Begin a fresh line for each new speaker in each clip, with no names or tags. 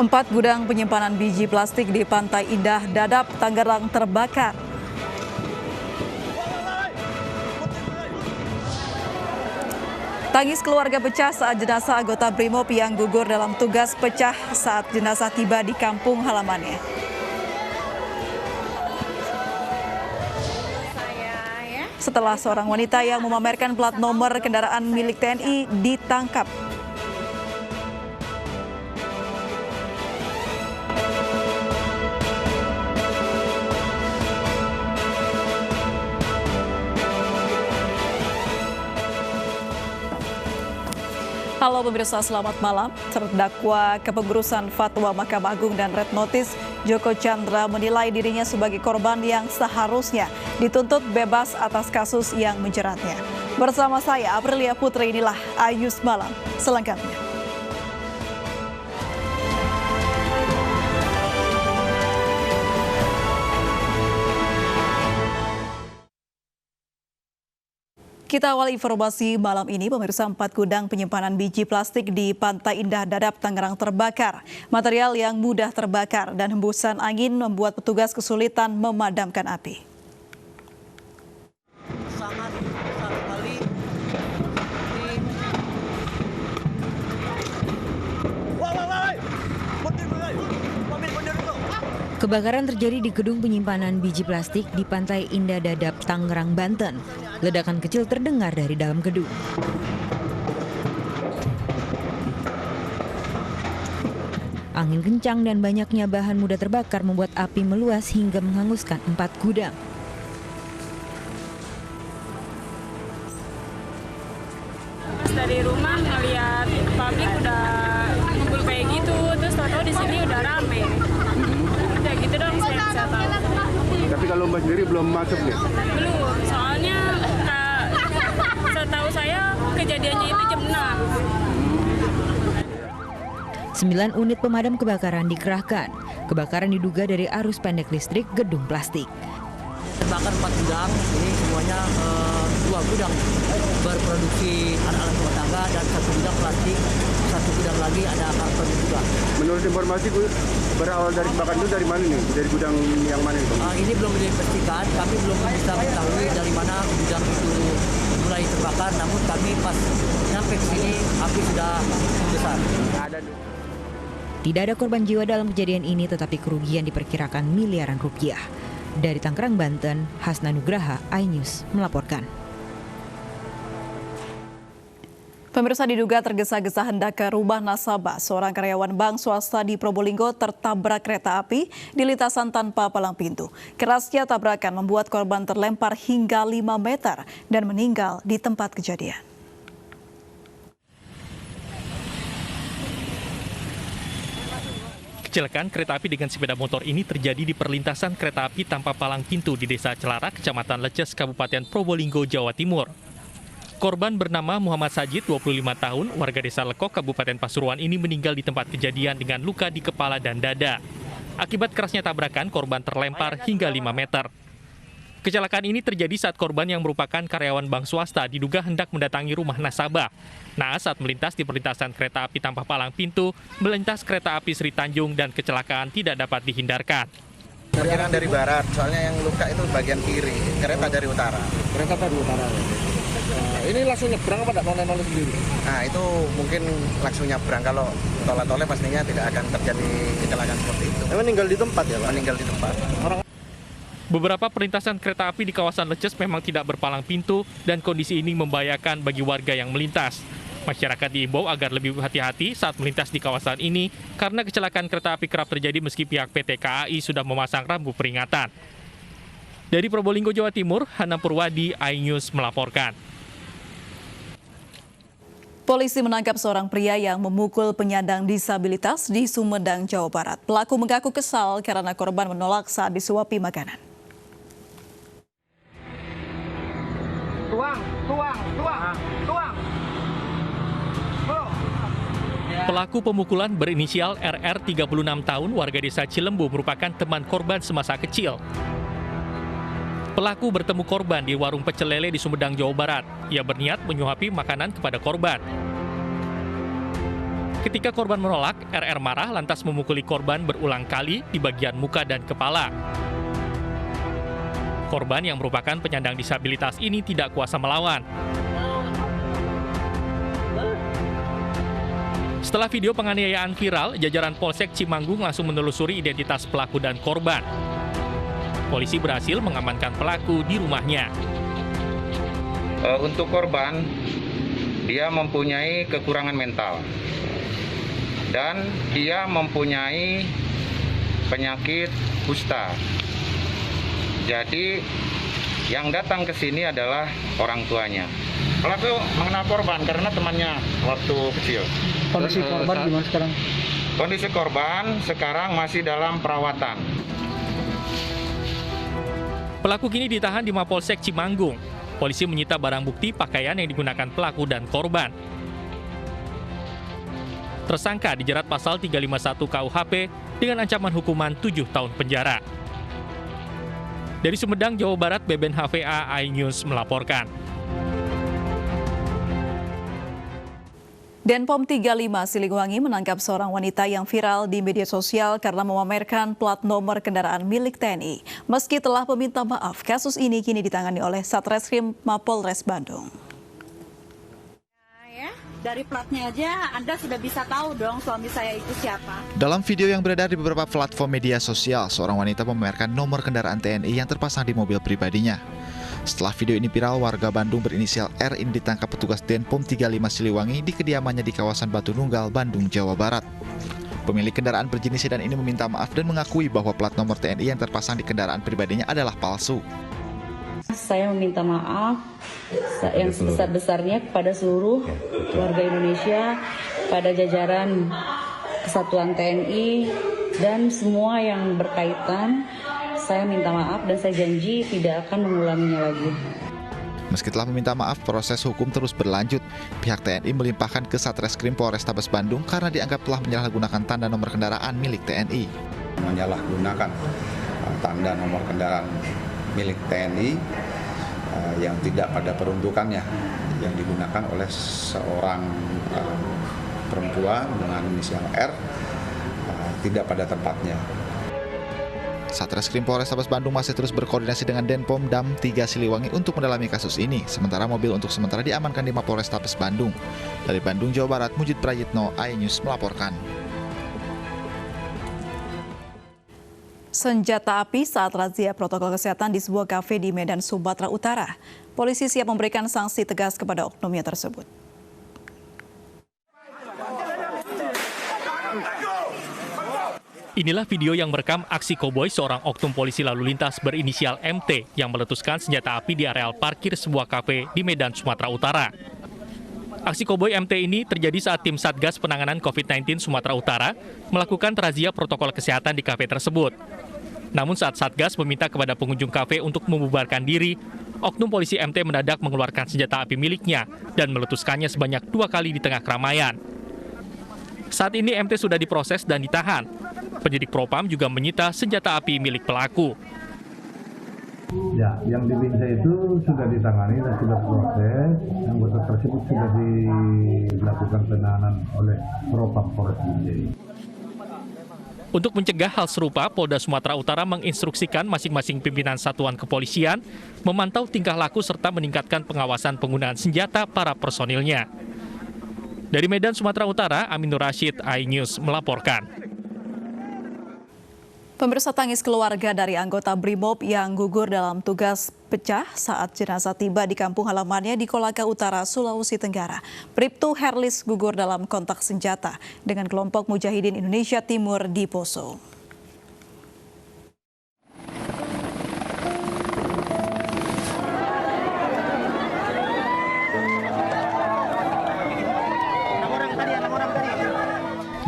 4 gudang penyimpanan biji plastik di Pantai Indah Dadap, Tangerang terbakar. Tangis keluarga pecah saat jenazah anggota BRIMOB yang gugur dalam tugas pecah saat jenazah tiba di kampung halamannya. Setelah seorang wanita yang memamerkan plat nomor kendaraan milik TNI ditangkap. Halo pemirsa, selamat malam. Terdakwa kepengurusan fatwa Mahkamah Agung dan Red Notice, Joko Chandra menilai dirinya sebagai korban yang seharusnya dituntut bebas atas kasus yang menjeratnya. Bersama saya, Aprilia Putri, inilah Ayus Malam selengkapnya. Kita awali informasi malam ini, pemirsa. 4 gudang penyimpanan biji plastik di Pantai Indah Dadap, Tangerang terbakar. Material yang mudah terbakar dan hembusan angin membuat petugas kesulitan memadamkan api.
Sangat besar sekali.
Kebakaran terjadi di gedung penyimpanan biji plastik di Pantai Indah Dadap, Tangerang, Banten. Ledakan kecil terdengar dari dalam gedung. Angin kencang dan banyaknya bahan mudah terbakar membuat api meluas hingga menghanguskan 4 gudang.
Pas dari rumah ngeliat pabrik udah ngumpul kayak gitu, terus tahu-tahu di sini udah rame. Udah gitu dong saya tahu.
Tapi kalau Mbak sendiri belum masuk ya?
Belum, soalnya setahu saya kejadiannya itu jam 6.
9 unit pemadam kebakaran dikerahkan. Kebakaran diduga dari arus pendek listrik gedung plastik.
Terbakar 4 gudang, ini semuanya 2 gudang berproduksi alat-alat rumah tangga dan 1 gudang plastik, 1 gudang lagi ada karton juga.
Menurut informasi berawal dari kebakaran itu dari mana nih? Dari gudang yang mana itu?
Ini belum dipastikan, kami belum bisa mengetahui dari mana gudang itu mulai terbakar, namun kami pas nyampe ke sini api sudah besar.
Tidak ada korban jiwa dalam kejadian ini, tetapi kerugian diperkirakan miliaran rupiah. Dari Tangerang, Banten, Hasna Nugraha, iNews melaporkan.
Pemirsa, diduga tergesa-gesa hendak ke rumah nasabah, seorang karyawan bank swasta di Probolinggo tertabrak kereta api di lintasan tanpa palang pintu. Kerasnya tabrakan membuat korban terlempar hingga 5 meter dan meninggal di tempat kejadian.
Kecelakaan kereta api dengan sepeda motor ini terjadi di perlintasan kereta api tanpa palang pintu di Desa Celara, Kecamatan Leces, Kabupaten Probolinggo, Jawa Timur. Korban bernama Muhammad Sajid, 25 tahun, warga Desa Lekok, Kabupaten Pasuruan ini meninggal di tempat kejadian dengan luka di kepala dan dada. Akibat kerasnya tabrakan, korban terlempar hingga 5 meter. Kecelakaan ini terjadi saat korban yang merupakan karyawan bank swasta diduga hendak mendatangi rumah nasabah. Naas saat melintas di perlintasan kereta api tanpa palang pintu, melintas kereta api Sri Tanjung dan kecelakaan tidak dapat dihindarkan.
Perkiraan dari barat, soalnya yang luka itu bagian kiri, kereta dari utara.
Kereta dari utara. Ini langsung nyebrang apa tidak noleh-noleh sendiri?
Nah itu mungkin langsung nyebrang, kalau toleh-toleh pastinya tidak akan terjadi kecelakaan seperti itu.
Meninggal di tempat ya Pak?
Meninggal di tempat.
Beberapa perlintasan kereta api di kawasan Leces memang tidak berpalang pintu dan kondisi ini membahayakan bagi warga yang melintas. Masyarakat diimbau agar lebih hati-hati saat melintas di kawasan ini karena kecelakaan kereta api kerap terjadi meski pihak PT KAI sudah memasang rambu peringatan. Dari Probolinggo, Jawa Timur, Hana Purwadi, iNews melaporkan.
Polisi menangkap seorang pria yang memukul penyandang disabilitas di Sumedang, Jawa Barat. Pelaku mengaku kesal karena korban menolak saat disuapi makanan.
Tuang.
Pelaku pemukulan berinisial RR 36 tahun, warga desa Cilembu, merupakan teman korban semasa kecil. Pelaku bertemu korban di warung pecel lele di Sumedang, Jawa Barat. Ia berniat menyuapi makanan kepada korban. Ketika korban menolak, RR marah lantas memukuli korban berulang kali di bagian muka dan kepala. Korban yang merupakan penyandang disabilitas ini tidak kuasa melawan. Setelah video penganiayaan viral, jajaran Polsek Cimanggung langsung menelusuri identitas pelaku dan korban. Polisi berhasil mengamankan pelaku di rumahnya.
Untuk korban, dia mempunyai kekurangan mental dan dia mempunyai penyakit kusta. Jadi yang datang ke sini adalah orang tuanya. Pelaku mengenal korban karena temannya waktu kecil.
Kondisi korban gimana sekarang?
Kondisi korban sekarang masih dalam perawatan.
Pelaku kini ditahan di Mapolsek Cimanggung. Polisi menyita barang bukti pakaian yang digunakan pelaku dan korban. Tersangka dijerat pasal 351 KUHP dengan ancaman hukuman 7 tahun penjara. Dari Sumedang, Jawa Barat, Beben HVA iNews melaporkan.
Denpom 35 Siliwangi menangkap seorang wanita yang viral di media sosial karena memamerkan plat nomor kendaraan milik TNI. Meski telah meminta maaf, kasus ini kini ditangani oleh Satreskrim Mapolres Bandung.
Dari platnya aja Anda sudah bisa tahu dong suami saya itu siapa.
Dalam video yang beredar di beberapa platform media sosial, seorang wanita memamerkan nomor kendaraan TNI yang terpasang di mobil pribadinya. Setelah video ini viral, warga Bandung berinisial R ini ditangkap petugas Denpom 35 Siliwangi di kediamannya di kawasan Batu Nunggal, Bandung, Jawa Barat. Pemilik kendaraan berjenis sedan ini meminta maaf dan mengakui bahwa plat nomor TNI yang terpasang di kendaraan pribadinya adalah palsu.
Saya meminta maaf yang sebesar-besarnya kepada seluruh warga Indonesia, pada jajaran Kesatuan TNI dan semua yang berkaitan. Saya minta maaf dan saya janji tidak akan mengulanginya lagi.
Meski telah meminta maaf, proses hukum terus berlanjut. Pihak TNI melimpahkan ke Satreskrim Polrestabes Bandung karena dianggap telah menyalahgunakan tanda nomor kendaraan milik TNI.
Menyalahgunakan tanda nomor kendaraan milik TNI yang tidak pada peruntukannya, yang digunakan oleh seorang perempuan dengan inisial R, tidak pada tempatnya.
Satreskrim Polrestabes Bandung masih terus berkoordinasi dengan Denpom Dam 3 Siliwangi untuk mendalami kasus ini. Sementara mobil untuk sementara diamankan di Mapolrestabes Bandung. Dari Bandung, Jawa Barat, Mujid Prayitno, iNews melaporkan.
Senjata api saat razia protokol kesehatan di sebuah kafe di Medan, Sumatera Utara. Polisi siap memberikan sanksi tegas kepada oknumnya tersebut.
Inilah video yang merekam aksi koboi seorang oknum polisi lalu lintas berinisial MT yang meletuskan senjata api di areal parkir sebuah kafe di Medan, Sumatera Utara. Aksi koboi MT ini terjadi saat tim Satgas Penanganan COVID-19 Sumatera Utara melakukan razia protokol kesehatan di kafe tersebut. Namun saat Satgas meminta kepada pengunjung kafe untuk membubarkan diri, oknum polisi MT mendadak mengeluarkan senjata api miliknya dan meletuskannya sebanyak 2 kali di tengah keramaian. Saat ini MT sudah diproses dan ditahan. Penyidik Propam juga menyita senjata api milik pelaku.
Ya, yang di Binsa itu sudah ditangani dan sudah proses. Anggota tersebut sudah dilakukan penahanan oleh Propam Polres Binjai.
Untuk mencegah hal serupa, Polda Sumatera Utara menginstruksikan masing-masing pimpinan satuan kepolisian memantau tingkah laku serta meningkatkan pengawasan penggunaan senjata para personilnya. Dari Medan, Sumatera Utara, Aminur Rashid, iNews melaporkan.
Pemirsa, tangis keluarga dari anggota Brimob yang gugur dalam tugas pecah saat jenazah tiba di kampung halamannya di Kolaka Utara, Sulawesi Tenggara. Bribtu Herlis gugur dalam kontak senjata dengan kelompok Mujahidin Indonesia Timur di Poso.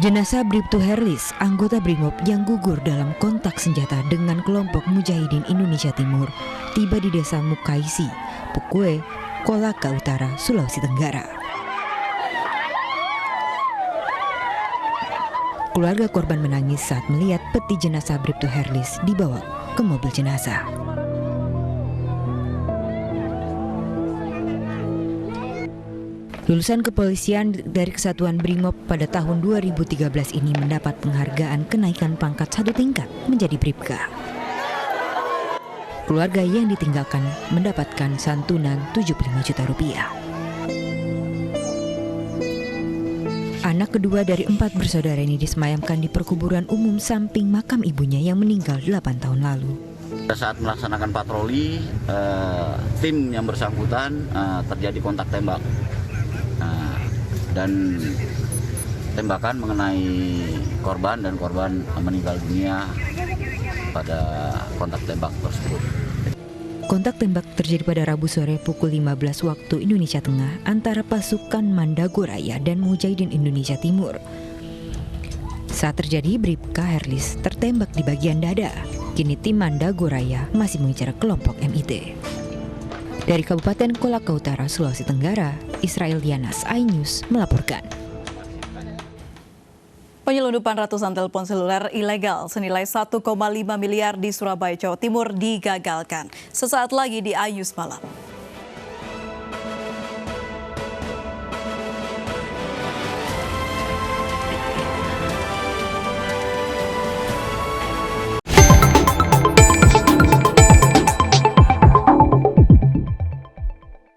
Jenazah Bribtu Herlis, anggota Brimob yang gugur dalam kontak senjata dengan kelompok Mujahidin Indonesia Timur, tiba di desa Mukaisi, Pukue, Kolaka Utara, Sulawesi Tenggara. Keluarga korban menangis saat melihat peti jenazah Bribtu Herlis dibawa ke mobil jenazah. Lulusan kepolisian dari Kesatuan Brimob pada tahun 2013 ini mendapat penghargaan kenaikan pangkat 1 tingkat menjadi Bribka. Keluarga yang ditinggalkan mendapatkan santunan 75 juta rupiah. Anak kedua dari 4 bersaudara ini disemayamkan di perkuburan umum samping makam ibunya yang meninggal 8 tahun lalu.
Saat melaksanakan patroli, tim yang bersangkutan terjadi kontak tembak. Dan tembakan mengenai korban dan korban meninggal dunia pada kontak tembak tersebut.
Kontak tembak terjadi pada Rabu sore pukul 15 waktu Indonesia Tengah antara pasukan Mandagoraya dan Mujahidin Indonesia Timur. Saat terjadi, Bribka Herlis tertembak di bagian dada. Kini tim Mandagoraya masih mengejar kelompok MIT. Dari Kabupaten Kolaka Utara, Sulawesi Tenggara, Israel Dianas, iNews melaporkan.
Penyelundupan ratusan telepon seluler ilegal senilai 1,5 miliar di Surabaya, Jawa Timur digagalkan. Sesaat lagi di iNews Malam.